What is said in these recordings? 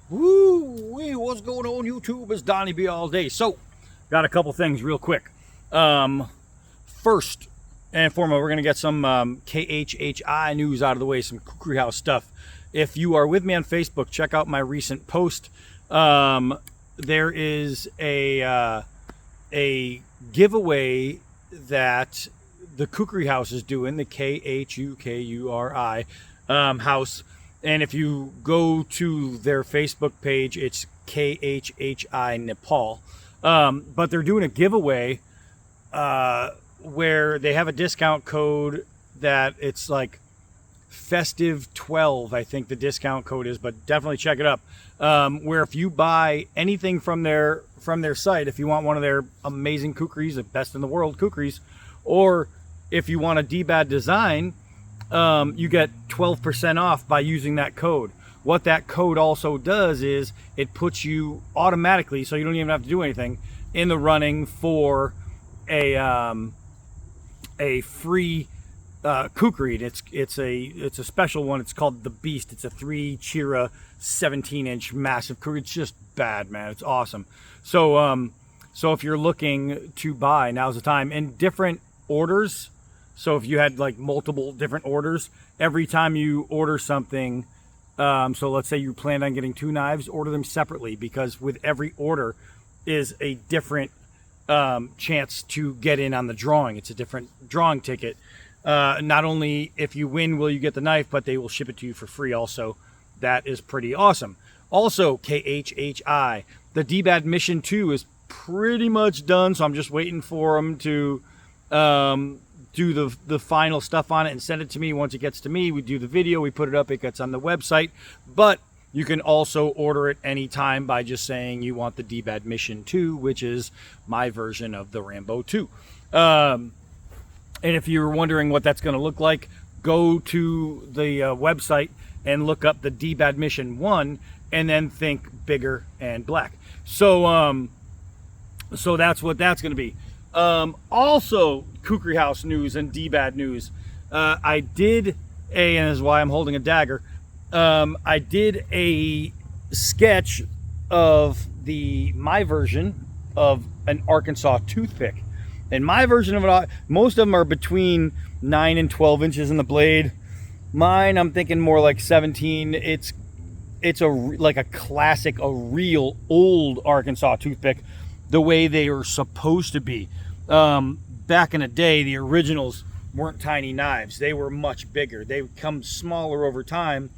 Woo! What's going on YouTube? It's Donnie B all day. So, got a couple things real quick. First and foremost, we're going to get some KHHI news out of the way, some Kukri House stuff. If you are with me on Facebook, check out my recent post. There is a giveaway that the Kukri House is doing, the KHUKURI house. And if you go to their Facebook page, it's KHHI Nepal. But they're doing a giveaway where they have a discount code that it's like Festive 12, I think the discount code is, but definitely check it up. Where if you buy anything from their site, if you want one of their amazing kukris, the best in the world kukris, or if you want a D-Bad design, you get 12% off by using that code. What that code also does is it puts you automatically, so you don't even have to do anything, in the running for a free kukri. It's a special one. It's called the Beast. It's a 3 Chira 17-inch massive kukri. It's just bad, man. It's awesome. So so if you're looking to buy, now's the time. In different orders. So if you had like multiple different orders, every time you order something, so let's say you planned on getting 2 knives, order them separately, because with every order is a different chance to get in on the drawing. It's a different drawing ticket. Not only if you win will you get the knife, but they will ship it to you for free also. That is pretty awesome. Also, KHHI, the D-Bad Mission 2 is pretty much done, so I'm just waiting for them to do the final stuff on it and send it to me. Once it gets to me, we do the video, we put it up, it gets on the website. But you can also order it anytime by just saying you want the D-Bad Mission 2, which is my version of the Rambo 2. And if you're wondering what that's going to look like, go to the website and look up the D-Bad Mission 1 and then think bigger and black. So so that's what that's going to be. Also, Kukri House news and D-Bad news. I did and this is why I'm holding a dagger. I did a sketch of my version of an Arkansas toothpick. And my version of it, most of them are between 9 and 12 inches in the blade. Mine, I'm thinking more like 17. It's like a classic, a real old Arkansas toothpick, the way they are supposed to be. Back in the day, the originals weren't tiny knives. They were much bigger. They would come smaller over time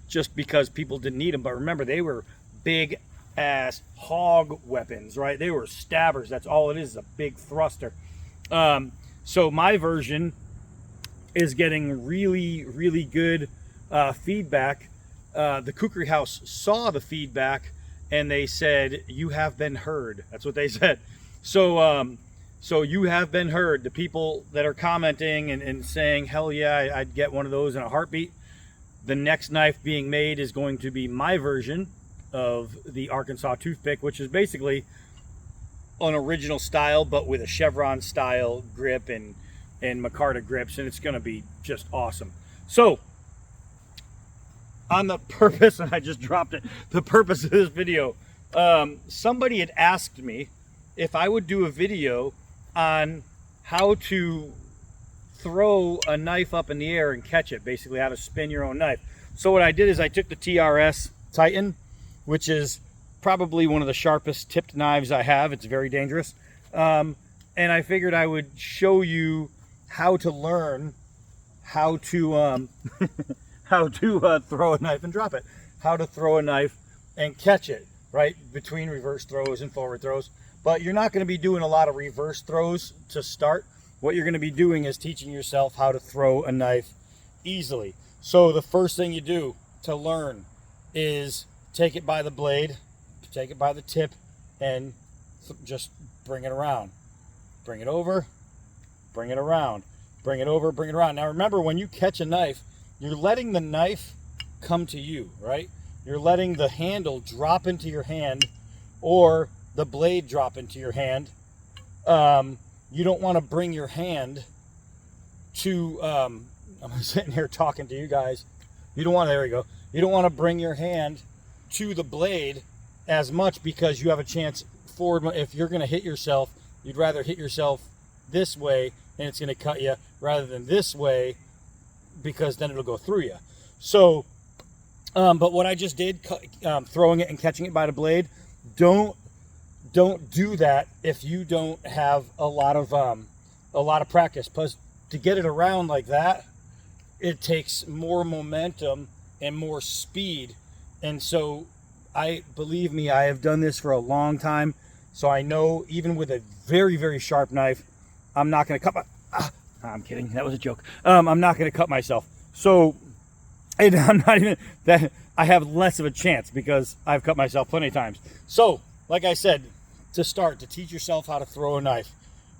just because people didn't need them. But remember, they were big ass hog weapons, right? They were stabbers. That's all it is a big thruster. So my version is getting really, really good feedback. The Kukri House saw the feedback and they said, "You have been heard." That's what they said. So so you have been heard. The people that are commenting and saying, "Hell yeah, I'd get one of those in a heartbeat." The next knife being made is going to be my version of the Arkansas toothpick, which is basically an original style, but with a chevron style grip and micarta grips, and it's going to be just awesome. So, on the purpose, and I just dropped it, the purpose of this video, somebody had asked me if I would do a video on how to throw a knife up in the air and catch it, basically how to spin your own knife. So what I did is I took the TRS Titan, which is probably one of the sharpest tipped knives I have. It's very dangerous. And I figured I would show you how to learn how to throw a knife and drop it. How to throw a knife and catch it, right? Between reverse throws and forward throws. But you're not going to be doing a lot of reverse throws to start. What you're going to be doing is teaching yourself how to throw a knife easily. So the first thing you do to learn is take it by the blade, take it by the tip, and just bring it around. Bring it over, bring it around, bring it over, bring it around. Now remember, when you catch a knife, you're letting the knife come to you, right? You're letting the handle drop into your hand or the blade drop into your hand. You don't want to bring your hand to, I'm sitting here talking to you guys. You don't want to, there we go. You don't want to bring your hand to the blade as much, because you have a chance forward. If you're going to hit yourself, you'd rather hit yourself this way and it's going to cut you, rather than this way, because then it'll go through you. So, but what I just did, throwing it and catching it by the blade, don't do that if you don't have a lot of practice. Plus, to get it around like that, it takes more momentum and more speed. And so, believe me, I have done this for a long time. So I know, even with a very, very sharp knife, I'm not going to cut I'm kidding. That was a joke. I'm not going to cut myself. So, and I'm not even that. I have less of a chance because I've cut myself plenty of times. So, like I said, to teach yourself how to throw a knife,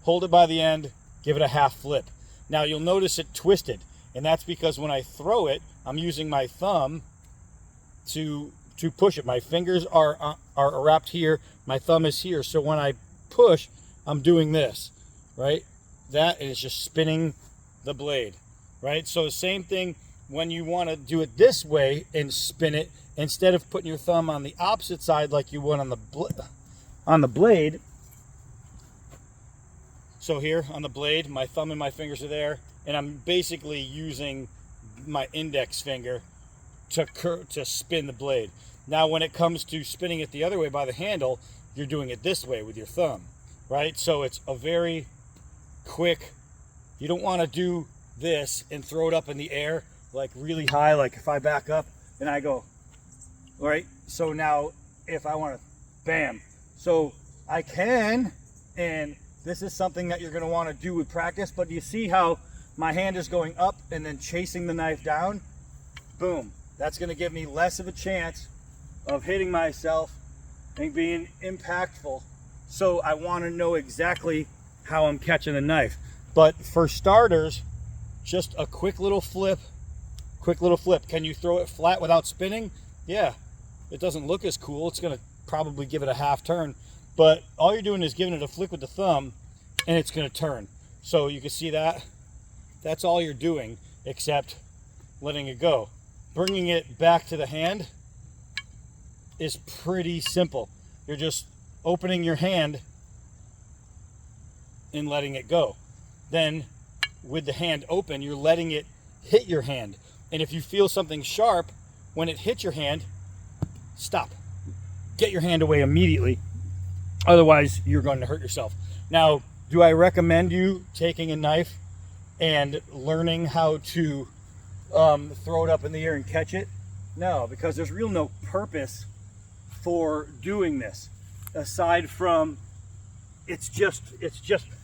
hold it by the end, give it a half flip. Now you'll notice it twisted, and that's because when I throw it, I'm using my thumb to push it. My fingers are wrapped here, my thumb is here. So when I push, I'm doing this, right? That is just spinning the blade, right? So the same thing when you want to do it this way and spin it, instead of putting your thumb on the opposite side like you would on the blade. So here on the blade, my thumb and my fingers are there, and I'm basically using my index finger to spin the blade. Now when it comes to spinning it the other way by the handle, you're doing it this way with your thumb, right? So it's a very quick, you don't want to do this and throw it up in the air like really high, like if I back up and I go, all right, so now if I want to, bam. So I can, and this is something that you're going to want to do with practice, but you see how my hand is going up and then chasing the knife down? Boom. That's going to give me less of a chance of hitting myself and being impactful. So I want to know exactly how I'm catching the knife. But for starters, just a quick little flip. Can you throw it flat without spinning? Yeah. It doesn't look as cool. It's going to probably give it a half turn. But all you're doing is giving it a flick with the thumb, and it's going to turn. So you can see that. That's all you're doing, except letting it go. Bringing it back to the hand is pretty simple. You're just opening your hand and letting it go. Then with the hand open, you're letting it hit your hand. And if you feel something sharp, when it hits your hand, stop. Get your hand away immediately. Otherwise, you're going to hurt yourself. Now, do I recommend you taking a knife and learning how to throw it up in the air and catch it? No, because there's real no purpose for doing this aside from it's just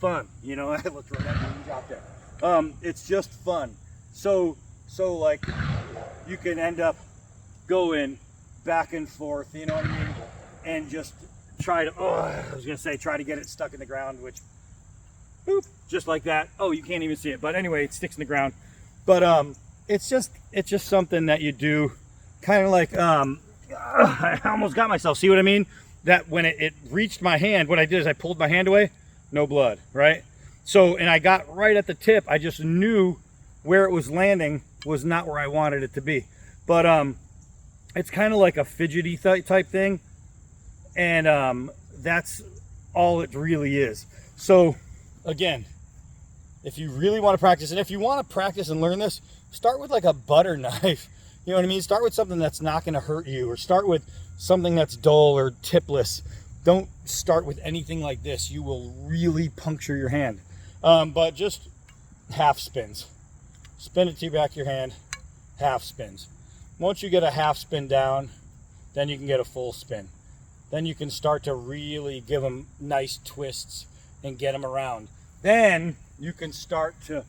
fun. You know, I looked right at you and dropped there. It's just fun. So like you can end up going back and forth, you know what I mean, and just try to get it stuck in the ground, which boop, just like that. Oh, you can't even see it, but anyway, it sticks in the ground. But it's just something that you do, kind of like I almost got myself. See what I mean? That when it reached my hand, what I did is I pulled my hand away, no blood, right? So, and I got right at the tip. I just knew where it was landing was not where I wanted it to be. But it's kind of like a fidgety type thing, and that's all it really is. So again, if you really want to practice, and if you want to practice and learn this, start with like a butter knife. You know what I mean? Start with something that's not going to hurt you, or start with something that's dull or tipless. Don't start with anything like this. You will really puncture your hand. But just half spins. Spin it to the back of your hand, half spins. Once you get a half spin down, then you can get a full spin. Then you can start to really give them nice twists and get them around. Then you can start to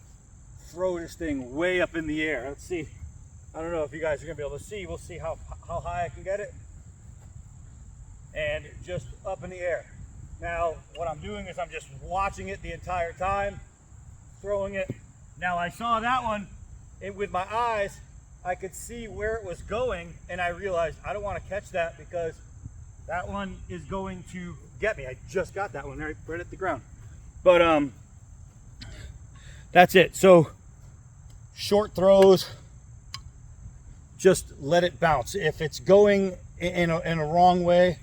throw this thing way up in the air. Let's see. I don't know if you guys are going to be able to see. We'll see how high I can get it. And just up in the air. Now, what I'm doing is I'm just watching it the entire time, throwing it. Now, I saw that one with my eyes. I could see where it was going, and I realized I don't want to catch that because that one is going to get me. I just got that one right at the ground. But that's it. So short throws, just let it bounce. If it's going in a wrong way,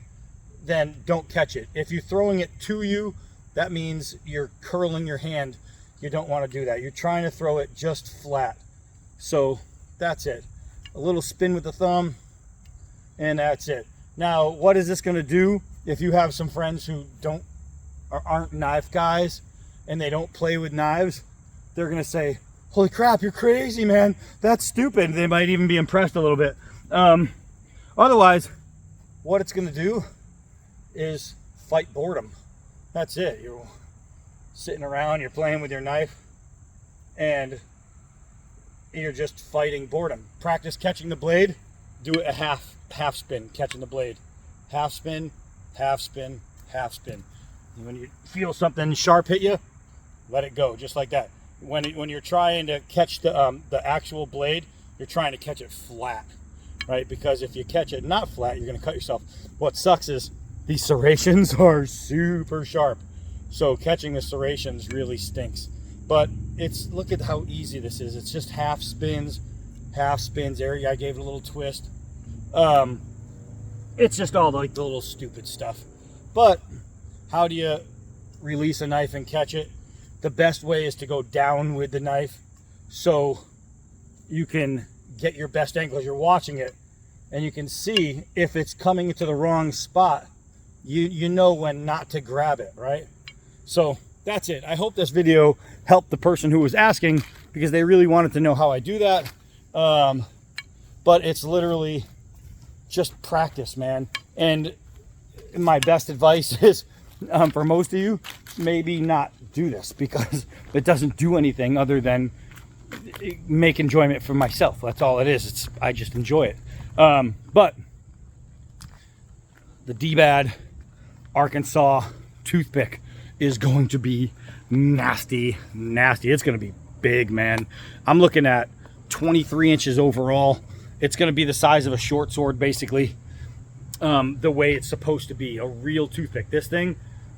then don't catch it. If you're throwing it to you, that means you're curling your hand. You don't want to do that. You're trying to throw it just flat. So that's it. A little spin with the thumb, and that's it. Now, what is this going to do if you have some friends who aren't knife guys and they don't play with knives? They're going to say, holy crap, you're crazy, man. That's stupid. They might even be impressed a little bit. Otherwise, what it's going to do is fight boredom. That's it. You're sitting around, you're playing with your knife, and you're just fighting boredom. Practice catching the blade. Do it a half spin, catching the blade. Half spin, half spin, half spin. And when you feel something sharp hit you, let it go, just like that. When you're trying to catch the actual blade, you're trying to catch it flat, right? Because if you catch it not flat, you're going to cut yourself. What sucks is these serrations are super sharp, so catching the serrations really stinks. But look at how easy this is. It's just half spins. There, I gave it a little twist. It's just all like the little stupid stuff. But how do you release a knife and catch it? The best way is to go down with the knife so you can get your best angle as you're watching it, and you can see if it's coming into the wrong spot. You know when not to grab it, right? So that's it. I hope this video helped the person who was asking, because they really wanted to know how I do that. But it's literally just practice, man. And my best advice is, for most of you, maybe not do this, because it doesn't do anything other than make enjoyment for myself. That's all it is. I just enjoy it. But the D-Bad Arkansas toothpick is going to be nasty. It's going to be big, man. I'm looking at 23 inches overall. It's going to be the size of a short sword, basically, the way it's supposed to be, a real toothpick. This thing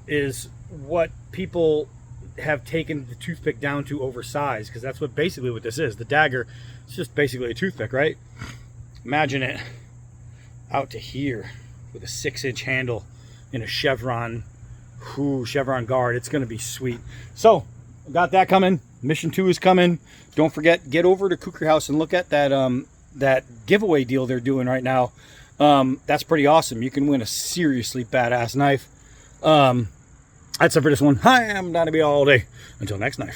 is what people have taken the toothpick down to oversized, because that's basically what this is. The dagger, it's just basically a toothpick, right? Imagine it out to here with a 6-inch handle in a chevron guard. It's going to be sweet. So I got that coming. Mission 2 is coming. Don't forget, get over to Kukri House and look at that giveaway deal they're doing right now. That's pretty awesome. You can win a seriously badass knife. That's it for this one. Hi, I'm Donnie B all day. Until next knife.